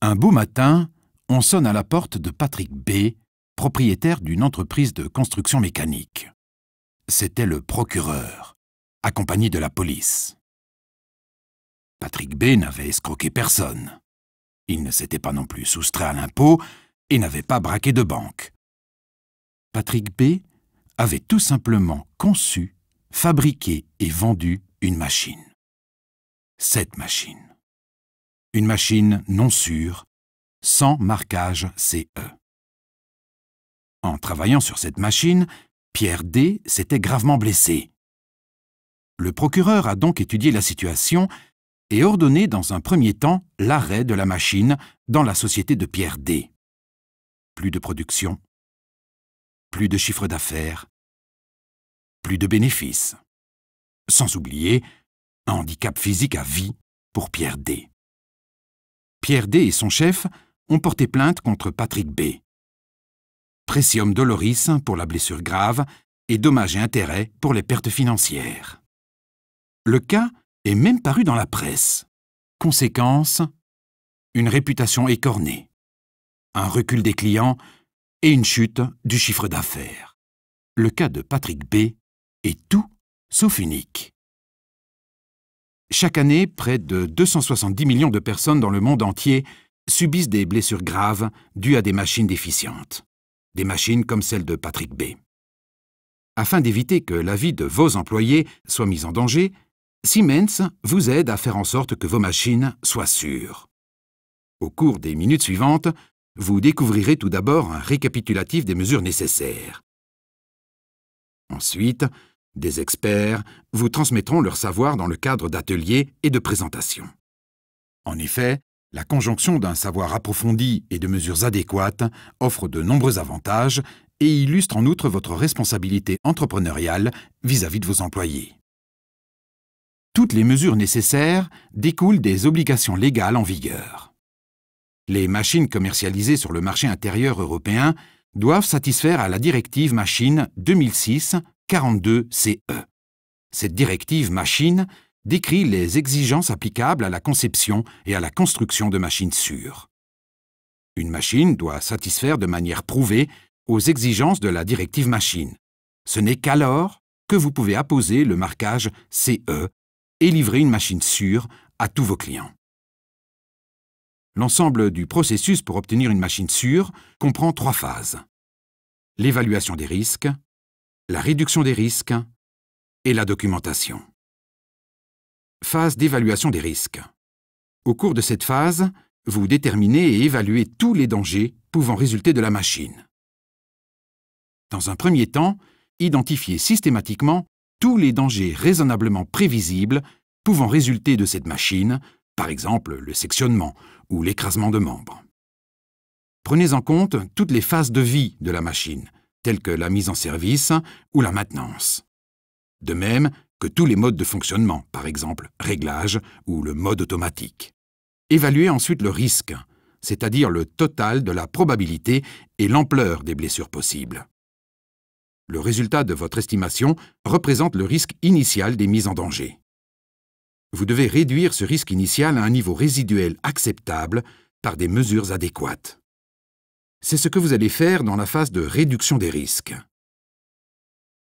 Un beau matin, on sonne à la porte de Patrick B., propriétaire d'une entreprise de construction mécanique. C'était le procureur, accompagné de la police. Patrick B. n'avait escroqué personne. Il ne s'était pas non plus soustrait à l'impôt et n'avait pas braqué de banque. Patrick B. avait tout simplement conçu, fabriqué et vendu une machine. Cette machine. Une machine non sûre, sans marquage CE. En travaillant sur cette machine, Pierre D. s'était gravement blessé. Le procureur a donc étudié la situation et ordonné dans un premier temps l'arrêt de la machine dans la société de Pierre D. Plus de production, plus de chiffre d'affaires, plus de bénéfices. Sans oublier un handicap physique à vie pour Pierre D. Pierre D. et son chef ont porté plainte contre Patrick B. Precium doloris pour la blessure grave et dommages et intérêts pour les pertes financières. Le cas est même paru dans la presse. Conséquence, une réputation écornée, un recul des clients et une chute du chiffre d'affaires. Le cas de Patrick B. est tout sauf unique. Chaque année, près de 270 millions de personnes dans le monde entier subissent des blessures graves dues à des machines déficientes. Des machines comme celle de Patrick B. Afin d'éviter que la vie de vos employés soit mise en danger, Siemens vous aide à faire en sorte que vos machines soient sûres. Au cours des minutes suivantes, vous découvrirez tout d'abord un récapitulatif des mesures nécessaires. Ensuite, des experts vous transmettront leur savoir dans le cadre d'ateliers et de présentations. En effet, la conjonction d'un savoir approfondi et de mesures adéquates offre de nombreux avantages et illustre en outre votre responsabilité entrepreneuriale vis-à-vis de vos employés. Toutes les mesures nécessaires découlent des obligations légales en vigueur. Les machines commercialisées sur le marché intérieur européen doivent satisfaire à la directive Machine 2006/42/CE. Cette directive Machine décrit les exigences applicables à la conception et à la construction de machines sûres. Une machine doit satisfaire de manière prouvée aux exigences de la directive Machine. Ce n'est qu'alors que vous pouvez apposer le marquage CE et livrer une machine sûre à tous vos clients. L'ensemble du processus pour obtenir une machine sûre comprend 3 phases. L'évaluation des risques, la réduction des risques et la documentation. Phase d'évaluation des risques. Au cours de cette phase, vous déterminez et évaluez tous les dangers pouvant résulter de la machine. Dans un premier temps, identifiez systématiquement tous les dangers raisonnablement prévisibles pouvant résulter de cette machine, par exemple le sectionnement ou l'écrasement de membres. Prenez en compte toutes les phases de vie de la machine, telles que la mise en service ou la maintenance. De même que tous les modes de fonctionnement, par exemple réglage ou le mode automatique. Évaluez ensuite le risque, c'est-à-dire le total de la probabilité et l'ampleur des blessures possibles. Le résultat de votre estimation représente le risque initial des mises en danger. Vous devez réduire ce risque initial à un niveau résiduel acceptable par des mesures adéquates. C'est ce que vous allez faire dans la phase de réduction des risques.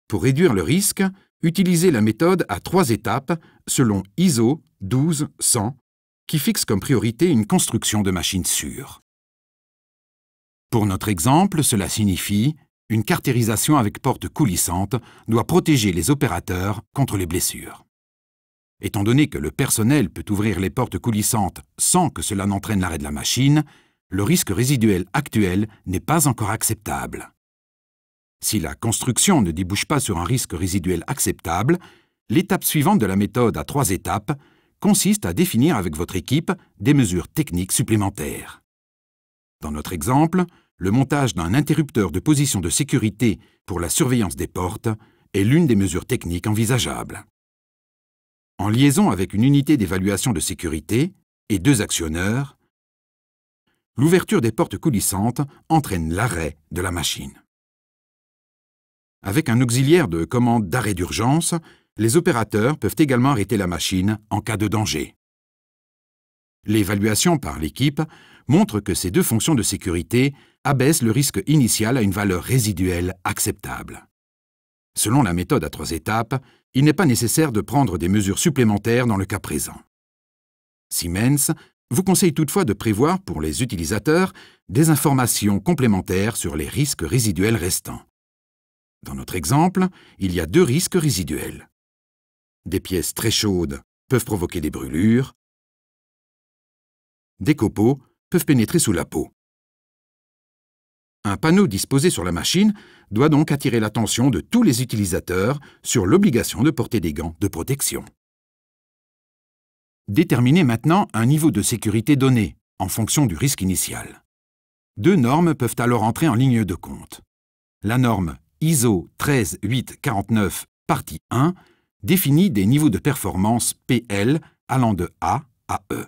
Pour réduire le risque, utilisez la méthode à 3 étapes selon ISO 12100 qui fixe comme priorité une construction de machines sûres. Pour notre exemple, cela signifie une cartérisation avec porte coulissante doit protéger les opérateurs contre les blessures. Étant donné que le personnel peut ouvrir les portes coulissantes sans que cela n'entraîne l'arrêt de la machine, le risque résiduel actuel n'est pas encore acceptable. Si la construction ne débouche pas sur un risque résiduel acceptable, l'étape suivante de la méthode à 3 étapes consiste à définir avec votre équipe des mesures techniques supplémentaires. Dans notre exemple, le montage d'un interrupteur de position de sécurité pour la surveillance des portes est l'une des mesures techniques envisageables. En liaison avec une unité d'évaluation de sécurité et 2 actionneurs, l'ouverture des portes coulissantes entraîne l'arrêt de la machine. Avec un auxiliaire de commande d'arrêt d'urgence, les opérateurs peuvent également arrêter la machine en cas de danger. L'évaluation par l'équipe montre que ces deux fonctions de sécurité abaissent le risque initial à une valeur résiduelle acceptable. Selon la méthode à 3 étapes, il n'est pas nécessaire de prendre des mesures supplémentaires dans le cas présent. Siemens vous conseille toutefois de prévoir pour les utilisateurs des informations complémentaires sur les risques résiduels restants. Dans notre exemple, il y a 2 risques résiduels. Des pièces très chaudes peuvent provoquer des brûlures. Des copeaux peuvent pénétrer sous la peau. Un panneau disposé sur la machine doit donc attirer l'attention de tous les utilisateurs sur l'obligation de porter des gants de protection. Déterminez maintenant un niveau de sécurité donné, en fonction du risque initial. 2 normes peuvent alors entrer en ligne de compte. La norme ISO 13849, partie 1, définit des niveaux de performance PL allant de A à E.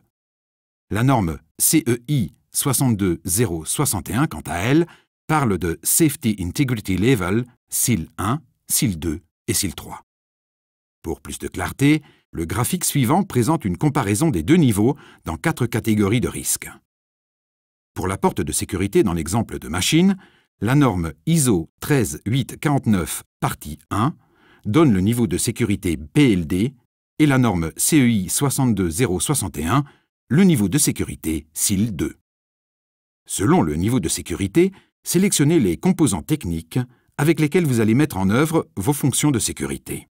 La norme CEI 62061, quant à elle, parle de Safety Integrity Level, SIL 1, SIL 2 et SIL 3. Pour plus de clarté, le graphique suivant présente une comparaison des 2 niveaux dans 4 catégories de risques. Pour la porte de sécurité dans l'exemple de machine, la norme ISO 13849, partie 1, donne le niveau de sécurité PLD et la norme CEI 62061, le niveau de sécurité SIL 2. Selon le niveau de sécurité, sélectionnez les composants techniques avec lesquels vous allez mettre en œuvre vos fonctions de sécurité.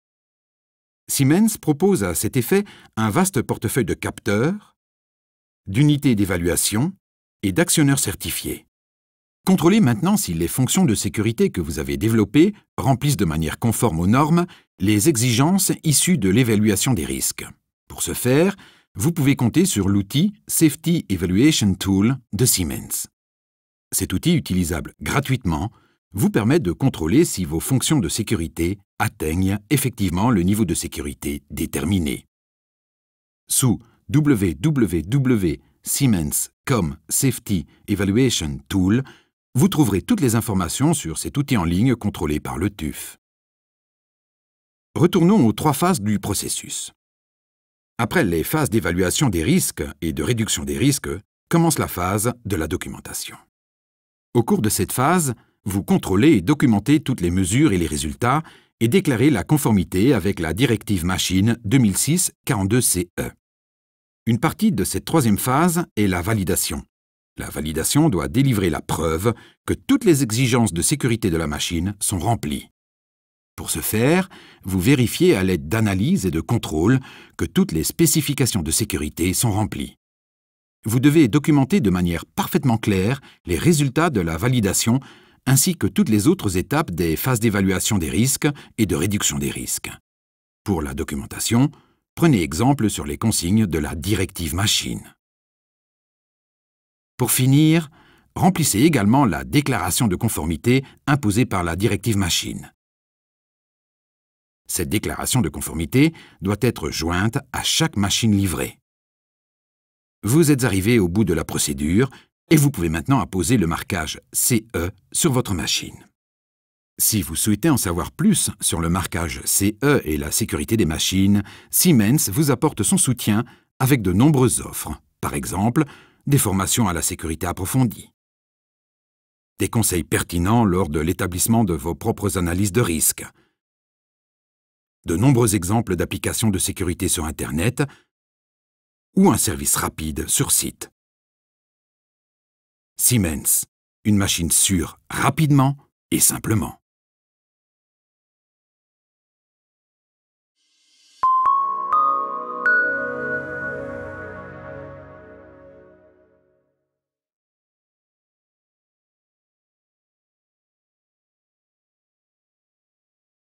Siemens propose à cet effet un vaste portefeuille de capteurs, d'unités d'évaluation et d'actionneurs certifiés. Contrôlez maintenant si les fonctions de sécurité que vous avez développées remplissent de manière conforme aux normes les exigences issues de l'évaluation des risques. Pour ce faire, vous pouvez compter sur l'outil Safety Evaluation Tool de Siemens. Cet outil utilisable gratuitement vous permet de contrôler si vos fonctions de sécurité atteignent effectivement le niveau de sécurité déterminé. Sous www.siemens.com Safety Evaluation Tool, vous trouverez toutes les informations sur cet outil en ligne contrôlé par le TÜV. Retournons aux 3 phases du processus. Après les phases d'évaluation des risques et de réduction des risques, commence la phase de la documentation. Au cours de cette phase, vous contrôlez et documentez toutes les mesures et les résultats et déclarez la conformité avec la directive machine 2006-42-CE. Une partie de cette 3e phase est la validation. La validation doit délivrer la preuve que toutes les exigences de sécurité de la machine sont remplies. Pour ce faire, vous vérifiez à l'aide d'analyses et de contrôles que toutes les spécifications de sécurité sont remplies. Vous devez documenter de manière parfaitement claire les résultats de la validation ainsi que toutes les autres étapes des phases d'évaluation des risques et de réduction des risques. Pour la documentation, prenez exemple sur les consignes de la directive machine. Pour finir, remplissez également la déclaration de conformité imposée par la directive machine. Cette déclaration de conformité doit être jointe à chaque machine livrée. Vous êtes arrivé au bout de la procédure et vous pouvez maintenant apposer le marquage CE sur votre machine. Si vous souhaitez en savoir plus sur le marquage CE et la sécurité des machines, Siemens vous apporte son soutien avec de nombreuses offres, par exemple des formations à la sécurité approfondie, des conseils pertinents lors de l'établissement de vos propres analyses de risque, de nombreux exemples d'applications de sécurité sur Internet ou un service rapide sur site. Siemens, une machine sûre rapidement et simplement.